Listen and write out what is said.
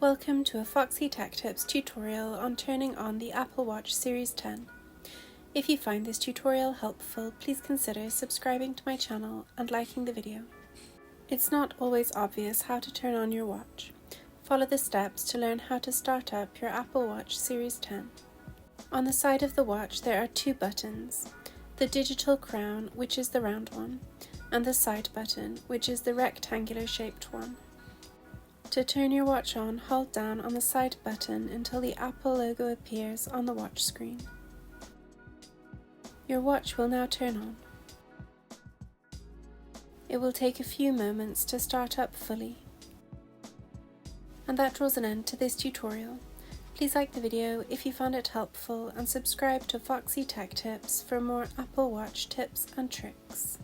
Welcome to a Foxy Tech Tips tutorial on turning on the Apple Watch Series 10. If you find this tutorial helpful, please consider subscribing to my channel and liking the video. It's not always obvious how to turn on your watch. Follow the steps to learn how to start up your Apple Watch Series 10. On the side of the watch there are two buttons, the digital crown, which is the round one, and the side button, which is the rectangular shaped one. To turn your watch on, hold down on the side button until the Apple logo appears on the watch screen. Your watch will now turn on. It will take a few moments to start up fully. And that draws an end to this tutorial. Please like the video if you found it helpful and subscribe to Foxy Tech Tips for more Apple Watch tips and tricks.